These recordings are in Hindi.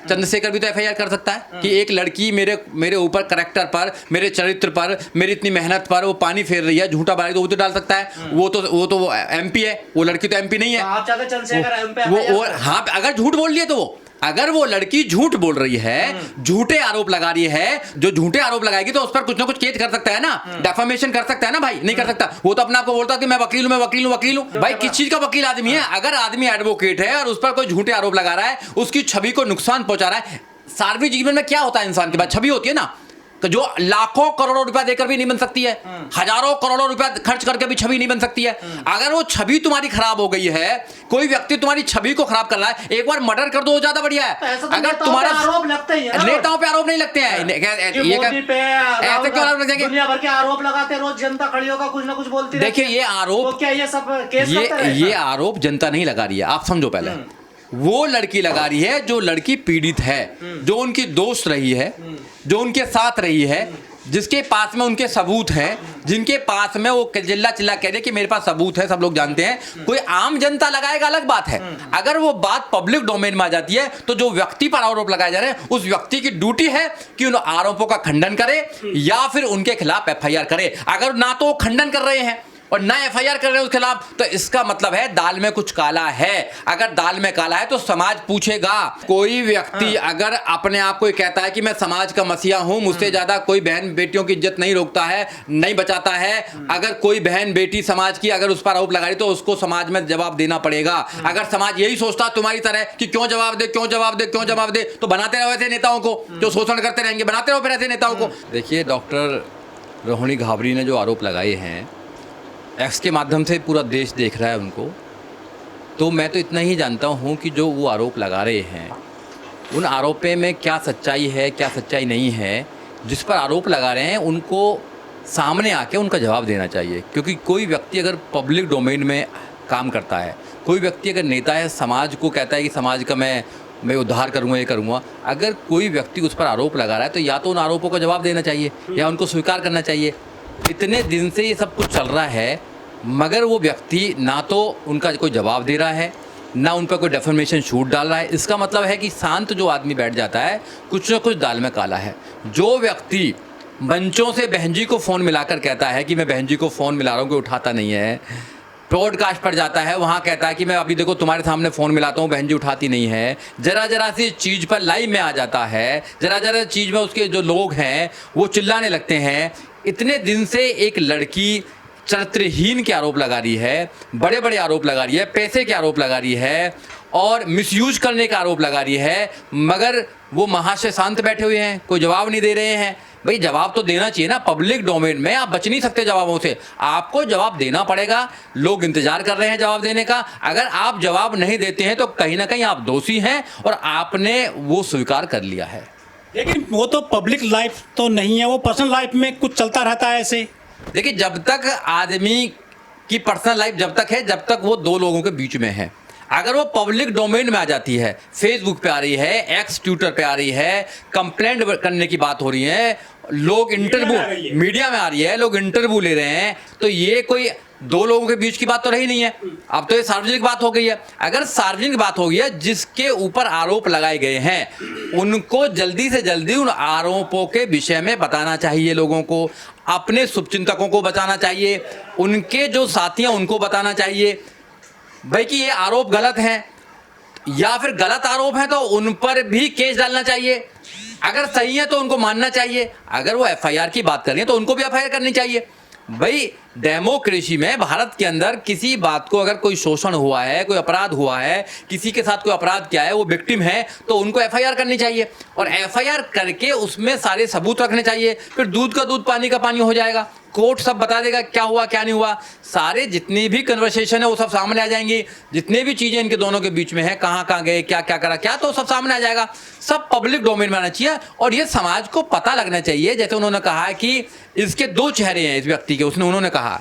चंद्रशेखर भी तो एफआईआर कर सकता है कि एक लड़की मेरे ऊपर करेक्टर पर, मेरे चरित्र पर, मेरी इतनी मेहनत पर वो पानी फेर रही है, झूठा बारी, तो वो तो डाल सकता है। वो तो एमपी है, वो लड़की तो एमपी नहीं है। आप चाहते चंद्रशेखर वो हाँ, अगर झूठ बोल रही है तो अगर वो लड़की झूठ बोल रही है, झूठे आरोप लगा रही है, जो झूठे आरोप लगाएगी तो उस पर कुछ ना कुछ केस कर सकता है ना, डेफामेशन कर सकता है ना भाई। नहीं कर सकता, वो तो अपने आप को बोलता है कि मैं वकील हूं, मैं वकील हूं, वकील हूं। भाई किस चीज का वकील आदमी है? अगर आदमी एडवोकेट है और उस पर कोई झूठे आरोप लगा रहा है, उसकी छवि को नुकसान पहुंचा रहा है। सार्वजनिक जीवन में क्या होता है? इंसान के पास छवि होती है ना, तो जो लाखों करोड़ों रुपया देकर भी नहीं बन सकती है, हजारों करोड़ों रुपया खर्च करके भी छवि नहीं बन सकती है। अगर वो छवि तुम्हारी खराब हो गई है, कोई व्यक्ति तुम्हारी छवि को खराब कर रहा है, एक बार मर्डर कर दो, ज्यादा बढ़िया है। अगर तुम्हारा आरोप लगते हैं, नेताओं पे आरोप नहीं लगते हैं, ऐसे क्यों आरोप लगेंगे? दुनिया भर के आरोप लगाते हैं, रोज जनता खड़ी होकर कुछ ना कुछ बोलती है। देखिए ये आरोप, क्या ये सब केस ये आरोप जनता नहीं लगा रही है, आप समझो पहले। वो लड़की लगा रही है जो लड़की पीड़ित है, जो उनकी दोस्त रही है, जो उनके साथ रही है, जिसके पास में उनके सबूत हैं, जिनके पास में वो चिल्ला चिल्ला कह रहे कि मेरे पास सबूत है, सब लोग जानते हैं। कोई आम जनता लगाएगा अलग बात है। अगर वो बात पब्लिक डोमेन में आ जाती है तो जो व्यक्ति पर आरोप लगाए जा रहे हैं, उस व्यक्ति की ड्यूटी है कि उन आरोपों का खंडन करे या फिर उनके खिलाफ एफआईआर करे। अगर ना तो वो खंडन कर रहे हैं और ना एफआईआर कर रहे हैं उसके खिलाफ, तो इसका मतलब है दाल में कुछ काला है। अगर दाल में काला है तो समाज पूछेगा। कोई व्यक्ति अगर अपने आप को कहता है कि मैं समाज का मसीहा हूं, मुझसे ज्यादा कोई बहन बेटियों की इज्जत नहीं रोकता है, नहीं बचाता है, अगर कोई बहन बेटी समाज की अगर उस पर आरोप लगा रही तो उसको समाज में जवाब देना पड़ेगा। अगर समाज यही सोचता तुम्हारी तरह कि क्यों जवाब दे, क्यों जवाब दे, क्यों जवाब दे, तो बनाते रहो ऐसे नेताओं को जो शोषण करते रहेंगे, बनाते रहो फिर ऐसे नेताओं को। देखिए डॉक्टर रोहिणी घाबरी ने जो आरोप लगाए हैं, एक्स के माध्यम से पूरा देश देख रहा है उनको, तो मैं तो इतना ही जानता हूँ कि जो वो आरोप लगा रहे हैं, उन आरोपों में क्या सच्चाई है, क्या सच्चाई नहीं है। जिस पर आरोप लगा रहे हैं उनको सामने आके उनका जवाब देना चाहिए। क्योंकि कोई व्यक्ति अगर पब्लिक डोमेन में काम करता है, कोई व्यक्ति अगर नेता है, समाज को कहता है कि समाज का मैं उद्धार करूँगा, ये करूँगा, अगर कोई व्यक्ति उस पर आरोप लगा रहा है तो या तो उन आरोपों का जवाब देना चाहिए या उनको स्वीकार करना चाहिए। इतने दिन से ये सब कुछ चल रहा है, मगर वो व्यक्ति ना तो उनका कोई जवाब दे रहा है, ना उन पर कोई डेफर्मेशन शूट डाल रहा है। इसका मतलब है कि शांत जो आदमी बैठ जाता है, कुछ ना कुछ दाल में काला है। जो व्यक्ति मंचों से बहन जी को फ़ोन मिलाकर कहता है कि मैं बहन जी को फ़ोन मिला रहा हूँ, कोई उठाता नहीं है, पॉडकास्ट पर जाता है, वहाँ कहता है कि मैं अभी देखो तुम्हारे सामने फ़ोन मिलाता हूँ, बहन जी उठाती नहीं है, जरा जरा सी चीज़ पर लाइव में आ जाता है, जरा जरा चीज़ में उसके जो लोग हैं वो चिल्लाने लगते हैं। इतने दिन से एक लड़की चरित्रहीन के आरोप लगा रही है, बड़े बड़े आरोप लगा रही है, पैसे के आरोप लगा रही है और मिसयूज करने का आरोप लगा रही है, मगर वो महाशय शांत बैठे हुए हैं, कोई जवाब नहीं दे रहे हैं। भाई जवाब तो देना चाहिए ना, पब्लिक डोमेन में आप बच नहीं सकते जवाबों से, आपको जवाब देना पड़ेगा। लोग इंतजार कर रहे हैं जवाब देने का। अगर आप जवाब नहीं देते हैं तो कहीं ना कहीं आप दोषी हैं और आपने वो स्वीकार कर लिया है। लेकिन वो तो पब्लिक लाइफ तो नहीं है, वो पर्सनल लाइफ में कुछ चलता रहता है ऐसे। देखिए जब तक आदमी की पर्सनल लाइफ जब तक है, जब तक वो दो लोगों के बीच में है। अगर वो पब्लिक डोमेन में आ जाती है, फेसबुक पे आ रही है, एक्स ट्विटर पे आ रही है, कंप्लेंट करने की बात हो रही है, लोग इंटरव्यू मीडिया में आ रही है, लोग इंटरव्यू ले रहे हैं, तो ये कोई दो लोगों के बीच की बात तो रही नहीं है। अब तो ये सार्वजनिक बात हो गई है। अगर सार्वजनिक बात हो गई है, जिसके ऊपर आरोप लगाए गए हैं उनको जल्दी से जल्दी उन आरोपों के विषय में बताना चाहिए, लोगों को, अपने शुभचिंतकों को बताना चाहिए, उनके जो साथी हैं उनको बताना चाहिए भाई कि ये आरोप गलत हैं, या फिर गलत आरोप हैं तो उन पर भी केस डालना चाहिए। अगर सही है तो उनको मानना चाहिए। अगर वो एफआईआर की बात कर रही है तो उनको भी एफआईआर करनी चाहिए। भाई डेमोक्रेसी में, भारत के अंदर किसी बात को अगर कोई शोषण हुआ है, कोई अपराध हुआ है, किसी के साथ कोई अपराध किया है, वो विक्टिम है, तो उनको एफआईआर करनी चाहिए और एफआईआर करके उसमें सारे सबूत रखने चाहिए। फिर दूध का दूध पानी का पानी हो जाएगा, कोर्ट सब बता देगा क्या हुआ क्या नहीं हुआ। सारे जितनी भी कन्वर्सेशन है वो सब सामने आ जाएंगी, जितने भी चीज़ें इनके दोनों के बीच में है, कहाँ कहाँ गए, क्या क्या करा, क्या, तो सब सामने आ जाएगा। सब पब्लिक डोमेन में आना चाहिए और ये समाज को पता लगना चाहिए। जैसे उन्होंने कहा है कि इसके दो चेहरे हैं इस व्यक्ति के, उन्होंने कहा,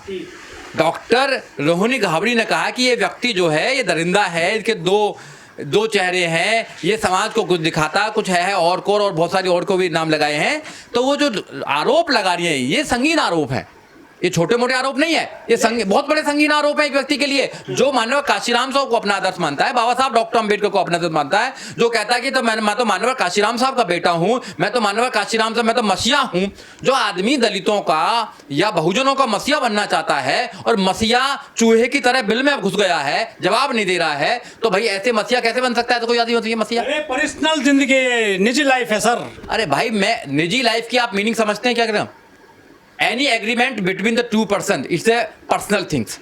डॉक्टर रोहिणी घाबरी ने कहा कि ये व्यक्ति जो है ये दरिंदा है, इसके दो चेहरे हैं, ये समाज को कुछ दिखाता कुछ है और बहुत सारी और को भी नाम लगाए हैं। तो वो जो आरोप लगा रही है ये संगीन आरोप है, ये छोटे मोटे आरोप नहीं है, ये बहुत बड़े संगीन आरोप है एक व्यक्ति के लिए जो मानव काशीराम साहब को अपना आदर्श मानता है, बाबा साहब डॉक्टर अंबेडकर को अपना आदर्श मानता है, जो कहता है कि तो मैं तो मानव काशीराम साहब का बेटा हूं, मैं तो मानव काशीराम साहब, मैं तो मसीहा हूं। जो आदमी दलितों का या बहुजनों का मसीहा बनना चाहता है और मसीहा चूहे की तरह बिल में घुस गया है, जवाब नहीं दे रहा है, तो भाई ऐसे मसीहा कैसे बन सकता है? तो कोई आदमी होती है मसीहा? अरे पर्सनल जिंदगी, निजी लाइफ है सर। अरे भाई, मैं निजी लाइफ की आप मीनिंग समझते हैं क्या? करें any agreement between the two person, it's a personal things.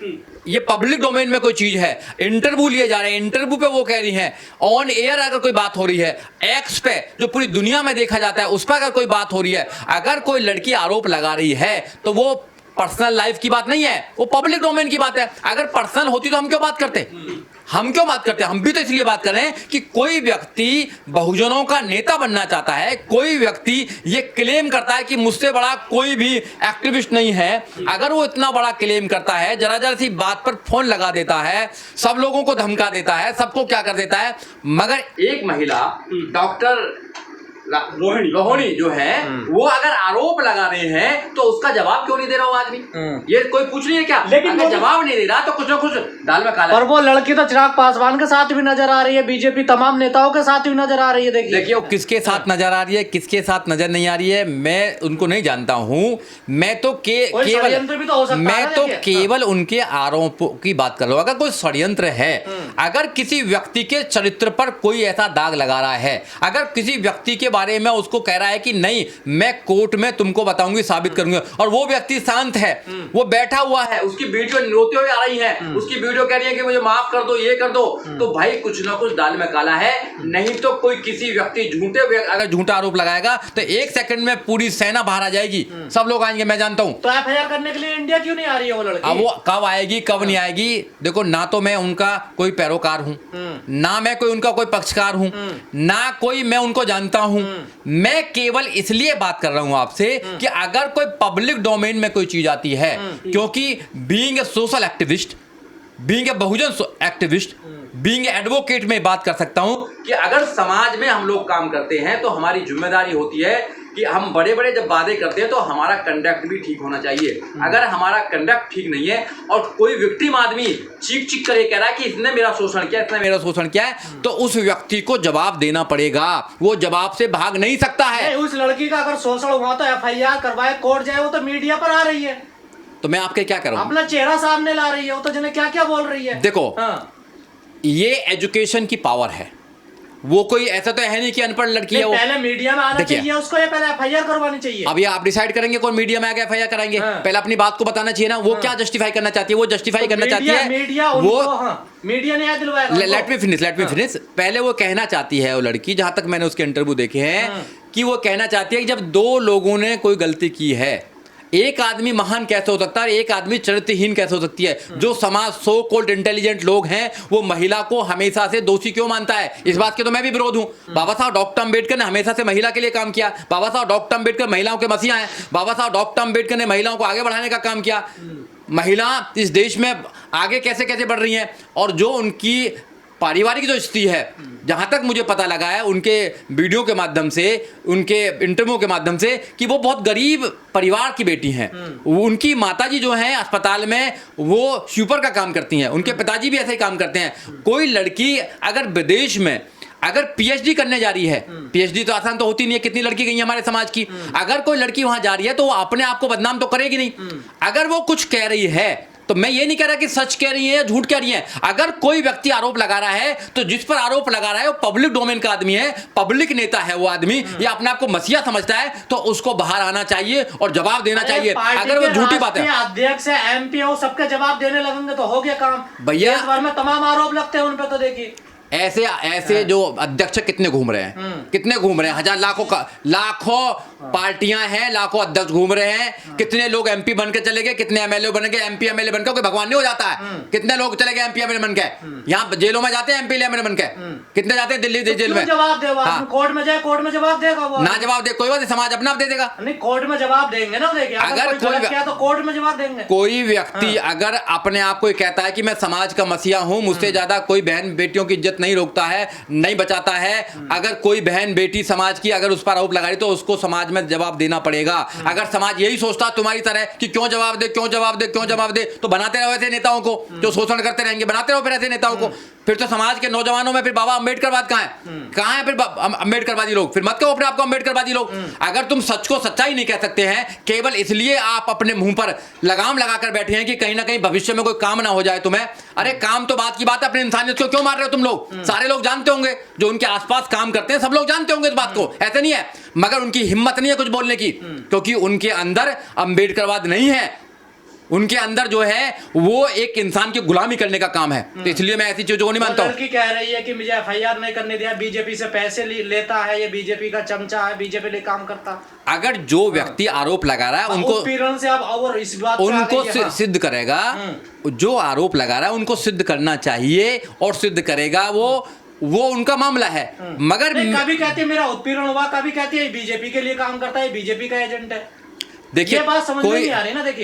ये पब्लिक डोमेन में कोई चीज है, इंटरव्यू लिए जा रहे हैं, इंटरव्यू पे वो कह रही हैं, ऑन एयर अगर कोई बात हो रही है, एक्स पे जो पूरी दुनिया में देखा जाता है उस पर अगर कोई बात हो रही है, अगर कोई लड़की आरोप लगा रही है तो वो पर्सनल लाइफ की बात नहीं है, वो पब्लिक डोमेन की बात है। अगर पर्सनल होती तो हम क्यों बात करते? हम क्यों बात करते हैं? हम भी तो इसलिए बात कर रहे हैं कि कोई व्यक्ति बहुजनों का नेता बनना चाहता है, कोई व्यक्ति ये क्लेम करता है कि मुझसे बड़ा कोई भी एक्टिविस्ट नहीं है। अगर वो इतना बड़ा क्लेम करता है, जरा जरा सी बात पर फोन लगा देता है, सब लोगों को धमका देता है, सबको क्या कर देता है, मगर एक महिला डॉक्टर रोहिणी जो है वो अगर आरोप लगा रहे हैं तो उसका जवाब क्यों नहीं दे रहा वो आदमी? ये कोई पूछ रही है क्या? लेकिन अगर जवाब नहीं दे रहा तो कुछ ना कुछ दाल में काला। और वो लड़की तो चिराग पासवान के साथ भी नजर आ रही है, बीजेपी तमाम नेताओं के साथ भी नजर आ रही है। देखिए वो किसके साथ नजर आ रही है, किसके साथ नजर नहीं आ रही है, मैं उनको नहीं जानता हूं। मैं तो केवल उनके आरोपों की बात कर रहा हूं। अगर कोई षड्यंत्र है, अगर किसी व्यक्ति के चरित्र पर कोई ऐसा दाग लगा रहा है, अगर किसी व्यक्ति के बारे में उसको कह रहा है कि नहीं मैं कोर्ट में तुमको बताऊंगी, साबित करूंगी, और वो व्यक्ति शांत है, वो बैठा हुआ है, उसकी वीडियो रोते हुए आ रही है, उसकी वीडियो कह रही है कि मुझे माफ कर दो, ये कर दो, तो भाई कुछ ना कुछ दाल में काला है। नहीं तो कोई किसी व्यक्ति अगर झूठा आरोप लगाएगा तो एक सेकंड में पूरी सेना बाहर आ जाएगी, सब लोग आएंगे, मैं जानता हूं। तो एफआईआर करने के लिए इंडिया क्यों नहीं आ रही है वो लड़की? अब वो कब आएगी कब नहीं आएगी? देखो, ना तो मैं उनका कोई पैरोकार हूं, ना मैं कोई उनका कोई पक्षकार हूं, ना कोई मैं उनको जानता हूं। मैं केवल इसलिए बात कर रहा हूं आपसे कि अगर कोई पब्लिक डोमेन में कोई चीज आती है, क्योंकि being a social activist, being a Bahujan activist, being a advocate में बात कर सकता हूं कि अगर समाज में हम लोग काम करते हैं तो हमारी जिम्मेदारी होती है कि हम बड़े बड़े जब वादे करते हैं तो हमारा कंडक्ट भी ठीक होना चाहिए। अगर हमारा कंडक्ट ठीक नहीं है और कोई विक्टिम आदमी चीख चीख कर कह रहा है कि इसने मेरा शोषण किया, इसने मेरा शोषण किया है, तो उस व्यक्ति को जवाब देना पड़ेगा, वो जवाब से भाग नहीं सकता है। उस लड़की का अगर शोषण हुआ तो एफआईआर करवाए, कोर्ट जाए, वो तो मीडिया पर आ रही है, तो मैं आपके क्या करूं? अपना चेहरा सामने ला रही है, वो तो जिन्हें क्या क्या बोल रही है। देखो, ये एजुकेशन की पावर है, वो कोई ऐसा तो है नहीं कि अनपढ़ लड़की है। वो पहले मीडिया में आना चाहिए उसको, ये पहले एफआईआर करवानी चाहिए। अब ये आप डिसाइड करेंगे कौन मीडिया में आके एफआईआर कराएंगे। पहले अपनी बात को बताना चाहिए ना, वो क्या जस्टिफाई करना चाहती है, वो जस्टिफाई करना चाहती है मीडिया ने दिलवाएगा। Let me finish. पहले वो कहना चाहती है, वो लड़की, जहां तक मैंने उसके इंटरव्यू देखे हैं, कि वो कहना चाहती है कि जब दो लोगों ने कोई गलती की है, एक आदमी महान कैसे हो सकता है, एक आदमी चरित्रहीन कैसे हो सकती है? जो समाज सो कॉल्ड इंटेलिजेंट लोग हैं, वो महिला को हमेशा से दोषी क्यों मानता है? इस बात के तो मैं भी विरोध हूं। बाबा साहब डॉक्टर अंबेडकर ने हमेशा से महिला के लिए काम किया। बाबा साहब डॉक्टर अंबेडकर महिलाओं के मसीहा हैं। बाबा साहब डॉक्टर अंबेडकर ने महिलाओं को आगे बढ़ाने का काम किया। महिला इस देश में आगे कैसे कैसे बढ़ रही हैं, और जो उनकी पारिवारिक जो स्थिति है, जहां तक मुझे पता लगा है उनके वीडियो के माध्यम से, उनके इंटरव्यू के माध्यम से, कि वो बहुत गरीब परिवार की बेटी हैं। उनकी माताजी जो हैं अस्पताल में वो स्वीपर का काम करती हैं, उनके पिताजी भी ऐसे ही काम करते हैं। कोई लड़की अगर विदेश में अगर पीएचडी करने जा रही है, पीएचडी तो आसान तो होती नहीं है, कितनी लड़की गई है हमारे समाज की, अगर कोई लड़की वहां जा रही है तो वो अपने आप को बदनाम तो करेगी नहीं। अगर वो कुछ कह रही है तो मैं ये नहीं कह रहा कि सच कह रही है या झूठ कह रही है। अगर कोई व्यक्ति आरोप लगा रहा है तो जिस पर आरोप लगा रहा है वो पब्लिक डोमेन का आदमी है, पब्लिक नेता है वो आदमी, या अपने आप को मसीहा समझता है, तो उसको बाहर आना चाहिए और जवाब देना चाहिए। अगर वो झूठी बात है, अध्यक्ष है, एमपी है, वो सबके जवाब देने लगेंगे तो हो गया काम भैया। इस बार में तमाम आरोप लगते हैं उन पे, तो देखिए ऐसे जो अध्यक्ष कितने घूम रहे हैं, कितने घूम रहे हैं, हजार लाखों पार्टियां हैं, लाखों अध्यक्ष घूम रहे हैं। कितने लोग एमपी बन के चले गए, कितने एमएलए बन गए, एमपी एमएलए बनकर कोई भगवान नहीं हो जाता है। कितने लोग चले गए एमपी एमएलए बन के, यहाँ जेलों में जाते हैं एमपी एमएलए बन के, कितने जाते हैं दिल्ली जेल में। जवाब दे, कोर्ट में जाए, कोर्ट में जवाब देगा वो, ना जवाब दे कोई बात नहीं, समाज अपना आप दे देगा। नहीं, कोर्ट में जवाब देंगे ना, अगर कोई तो कोर्ट में जवाब देंगे। कोई व्यक्ति अगर अपने आप को कहता है कि मैं समाज का मसीहा हूं, मुझसे ज्यादा कोई बहन बेटियों की इज्जत इज्जत नहीं रोकता है, नहीं बचाता है। अगर कोई बहन बेटी समाज की अगर उस पर आरोप लगा रही तो उसको समाज में जवाब देना पड़ेगा। अगर समाज यही सोचता तुम्हारी तरह कि क्यों जवाब दे, क्यों जवाब दे, क्यों जवाब दे, तो बनाते रहो ऐसे नेताओं को जो शोषण करते रहेंगे, बनाते रहो फिर ऐसे नेताओं को। फिर तो समाज के नौजवानों में फिर बाबा अम्बेडकरवाद कहाँ है? कहाँ है फिर अम्बेडकरवादी लोग? फिर मत कहो अपने आपको अम्बेडकरवादी लोग। अगर तुम सच को सच्चाई नहीं कह सकते हैं केवल इसलिए आप अपने मुंह पर लगाम लगाकर बैठे हैं कि कहीं ना कहीं भविष्य में कोई काम ना हो जाए तुम्हें। अरे काम तो बात की बात है, अपनी इंसानियत को क्यों मार रहे हो तुम लोग? सारे लोग जानते होंगे, जो उनके आसपास काम करते हैं सब लोग जानते होंगे इस बात को, ऐसे नहीं है, मगर उनकी हिम्मत नहीं है कुछ बोलने की, क्योंकि उनके अंदर अम्बेडकरवाद नहीं है। उनके अंदर जो है वो एक इंसान की गुलामी करने का काम है। तो इसलिए मैं ऐसी चीजों को नहीं मानता हूं। लड़की कह रही है कि मुझे एफआईआर नहीं करने दिया, बीजेपी से पैसे लेता है, ये बीजेपी का चमचा है, बीजेपी लिए काम करता। अगर जो व्यक्ति आरोप लगा रहा है उनको उत्पीड़न से आप और इस बात उनको सिद्ध करेगा, जो आरोप लगा रहा है उनको सिद्ध करना चाहिए और सिद्ध करेगा वो उनका मामला है। मगर कभी कहती है मेरा उत्पीड़न हुआ, कभी कहती है बीजेपी के लिए काम करता है, बीजेपी का एजेंट है। देखिए कोई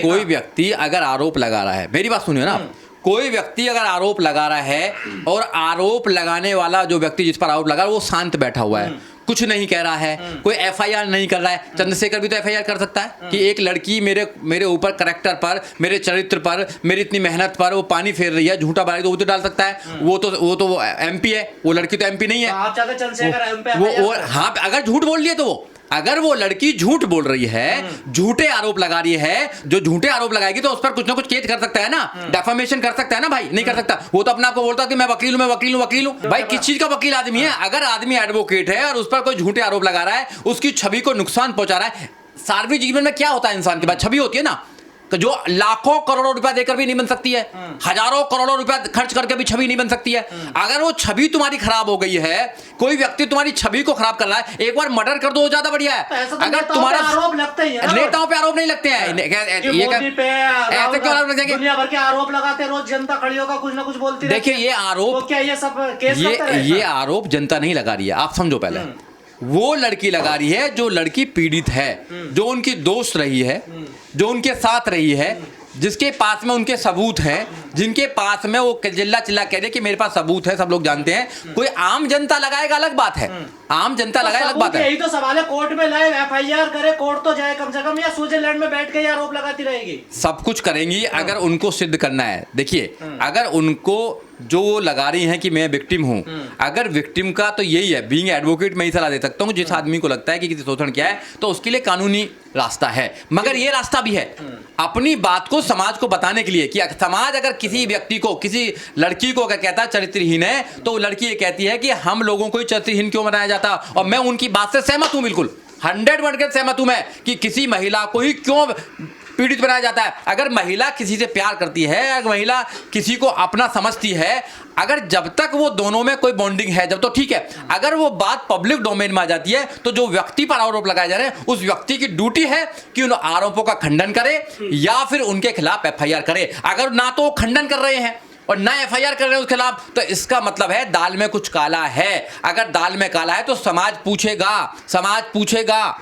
कोई व्यक्ति अगर आरोप लगा रहा है, मेरी बात सुनिए ना, कोई व्यक्ति अगर आरोप लगा रहा है और आरोप लगाने वाला जो व्यक्ति जिस पर आरोप लगा वो शांत बैठा हुआ है, कुछ नहीं कह रहा है, कोई एफआईआर नहीं कर रहा है। चंद्रशेखर भी तो एफआईआर कर सकता है कि एक लड़की मेरे ऊपर करैक्टर पर, मेरे चरित्र पर, मेरी इतनी मेहनत पर वो पानी फेर रही है, झूठा बारी, तो वो तो डाल सकता है। वो तो एमपी है, वो लड़की तो एमपी नहीं है। आप चाहते चंद्रशेखर वो हाँ, अगर झूठ बोल लिए तो वो, अगर वो लड़की झूठ बोल रही है, झूठे आरोप लगा रही है, जो झूठे आरोप लगाएगी तो उस पर कुछ ना कुछ केस कर सकता है ना, डेफामेशन कर सकता है ना भाई, नहीं कर सकता? वो तो अपने आप को बोलता है कि मैं वकील हूं, मैं वकील हूं, वकील हूं। भाई किस चीज का वकील आदमी है? अगर आदमी एडवोकेट है और उस पर कोई झूठे आरोप लगा रहा है, उसकी छवि को नुकसान पहुंचा रहा है। सार्वजनिक जीवन में क्या होता है इंसान के पास छवि होती है ना, जो लाखों करोड़ों रुपया देकर भी नहीं बन सकती है, हजारों करोड़ों रुपया खर्च करके भी छवि नहीं बन सकती है। अगर वो छवि तुम्हारी खराब हो गई है, कोई व्यक्ति तुम्हारी छवि को खराब कर रहा है, एक बार मर्डर कर दो, वो ज्यादा बढ़िया है। अगर तुम्हारा आरोप लगते हैं, नेताओं पे आरोप नहीं लगते हैं, ऐसे क्यों आरोप लगेंगे? दुनिया भर के आरोप लगाते, रोज जनता खड़ी होकर कुछ ना कुछ बोलती। देखिए ये आरोप, क्या ये सब केस ये आरोप जनता नहीं लगा रही है, आप समझो पहले। वो लड़की लगा रही है जो लड़की पीड़ित है, जो उनकी दोस्त रही है, जो उनके साथ रही है, जिसके पास में उनके सबूत हैं, जिनके पास में वो चिल्ला चिल्ला कह दे कि मेरे पास सबूत है, सब लोग जानते हैं। कोई आम जनता लगाएगा अलग बात है, आम जनता लगाए अलग बात है। यही तो सवाल है, कोर्ट में लाए, एफआईआर करे, कोर्ट तो जाए कम से कम, या स्विट्जरलैंड में बैठ के आरोप लगाती रहेगी? सब कुछ करेंगी अगर उनको सिद्ध करना है। देखिए अगर उनको जो वो लगा रही हैं कि मैं विक्टिम हूं, अगर विक्टिम का तो यही है, बीइंग एडवोकेट मैं ही सलाह दे सकता हूं, जिस आदमी को लगता है कि किसी शोषण किया है तो उसके लिए कानूनी रास्ता है, मगर ये रास्ता भी है अपनी बात को समाज को बताने के लिए कि समाज अगर किसी व्यक्ति को, किसी लड़की को अगर कहता है चरित्रहीन है, तो वो लड़की ये कहती है कि हम लोगों को चरित्रहीन क्यों बनाया जाता। और मैं उनकी बात से सहमत हूं, बिल्कुल 100% सहमत हूं मैं कि किसी महिला को ही क्यों पीड़ित बनाया जाता है। अगर महिला किसी से प्यार करती है, अगर महिला किसी को अपना समझती है, अगर जब तक वो दोनों में कोई बॉन्डिंग है जब, तो ठीक है। अगर वो बात पब्लिक डोमेन में आ जाती है तो जो व्यक्ति पर आरोप लगाए जा रहे हैं उस व्यक्ति की ड्यूटी है कि उन आरोपों का खंडन करे या फिर उनके खिलाफ एफआईआर करे। अगर ना तो वो खंडन कर रहे हैं और ना एफआईआर कर रहे हैं उसके खिलाफ, तो इसका मतलब है दाल में कुछ काला है। अगर दाल में काला है तो समाज पूछेगा,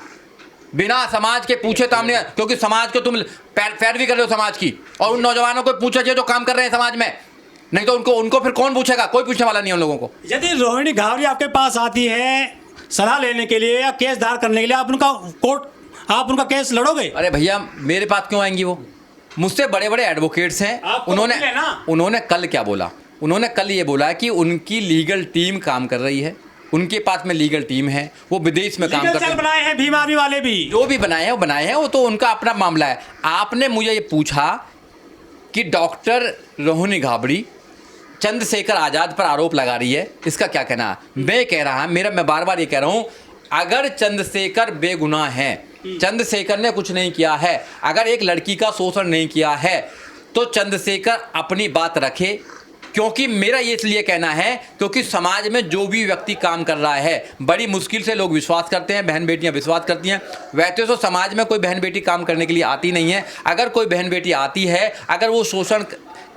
बिना समाज के पूछे तो हमने, क्योंकि समाज को तुम पैरवी कर रहे हो समाज की, और उन नौजवानों को पूछा चाहिए जो काम कर रहे हैं समाज में, नहीं तो उनको फिर कौन पूछेगा? कोई पूछने वाला नहीं है उन लोगों को। यदि रोहिणी घावरी आपके पास आती है सलाह लेने के लिए या केस दायर करने के लिए, आप उनका केस लड़ोगे? अरे भैया मेरे पास क्यों आएंगी? वो मुझसे बड़े बड़े एडवोकेट्स हैं। उन्होंने कल क्या बोला? उन्होंने कल ये बोला कि उनकी लीगल टीम काम कर रही है, उनके पास में लीगल टीम है, वो विदेश में काम करते हैं। बनाए हैं भीम आर्मी वाले भी, जो भी बनाए हैं वो तो उनका अपना मामला है। आपने मुझे ये पूछा कि डॉक्टर रोहिणी घावरी चंद्रशेखर आजाद पर आरोप लगा रही है, इसका क्या कहना है? मैं बार बार ये कह रहा हूं, अगर चंद्रशेखर बेगुनाह है, चंद्रशेखर ने कुछ नहीं किया है, अगर एक लड़की का शोषण नहीं किया है, तो चंद्रशेखर अपनी बात रखे। क्योंकि मेरा ये इसलिए कहना है क्योंकि समाज में जो भी व्यक्ति काम कर रहा है, बड़ी मुश्किल से लोग विश्वास करते हैं, बहन बेटियां विश्वास करती हैं। वैसे तो समाज में कोई बहन बेटी काम करने के लिए आती नहीं है। अगर कोई बहन बेटी आती है, अगर वो शोषण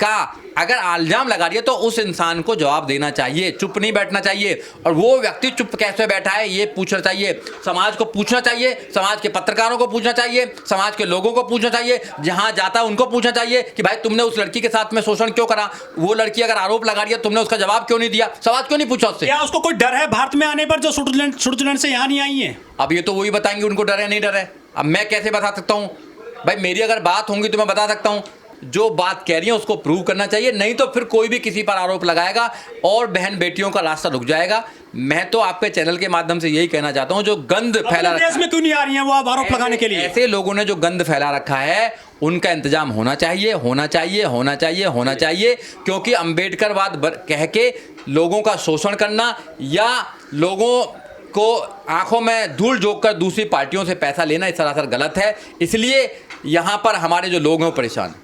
का अगर इल्जाम लगा रही है तो उस इंसान को जवाब देना चाहिए, चुप नहीं बैठना चाहिए। और वो व्यक्ति चुप कैसे बैठा है ये पूछना चाहिए, समाज को पूछना चाहिए, समाज के पत्रकारों को पूछना चाहिए, समाज के लोगों को पूछना चाहिए, जहां जाता है उनको पूछना चाहिए कि भाई तुमने उस लड़की के साथ में शोषण क्यों करा, वो लड़की अगर आरोप लगा रही है तुमने उसका जवाब क्यों नहीं दिया, सवाल क्यों नहीं पूछा उससे। क्या उसको कोई डर है भारत में आने पर जो स्विट्जरलैंड से यहाँ नहीं आई है? अब ये तो वही बताएंगे उनको डर है नहीं डर है। अब मैं कैसे बता सकता हूँ भाई, मेरी अगर बात होंगी तो मैं बता सकता हूँ, जो बात कह रही है उसको प्रूव करना चाहिए, नहीं तो फिर कोई भी किसी पर आरोप लगाएगा और बहन बेटियों का रास्ता रुक जाएगा। मैं तो आपके चैनल के माध्यम से यही कहना चाहता हूं, जो गंद फैला देश में क्यों नहीं आ रही है वो आरोप लगाने के लिए? ऐसे लोगों ने जो गंद फैला रखा है उनका इंतजाम होना चाहिए, होना चाहिए, होना चाहिए, होना चाहिए। क्योंकि अंबेडकरवाद कह के लोगों का शोषण करना या लोगों को आंखों में धूल झोंक कर दूसरी पार्टियों से पैसा लेना इस सरासर गलत है। इसलिए यहाँ पर हमारे जो लोग हैं वो परेशान।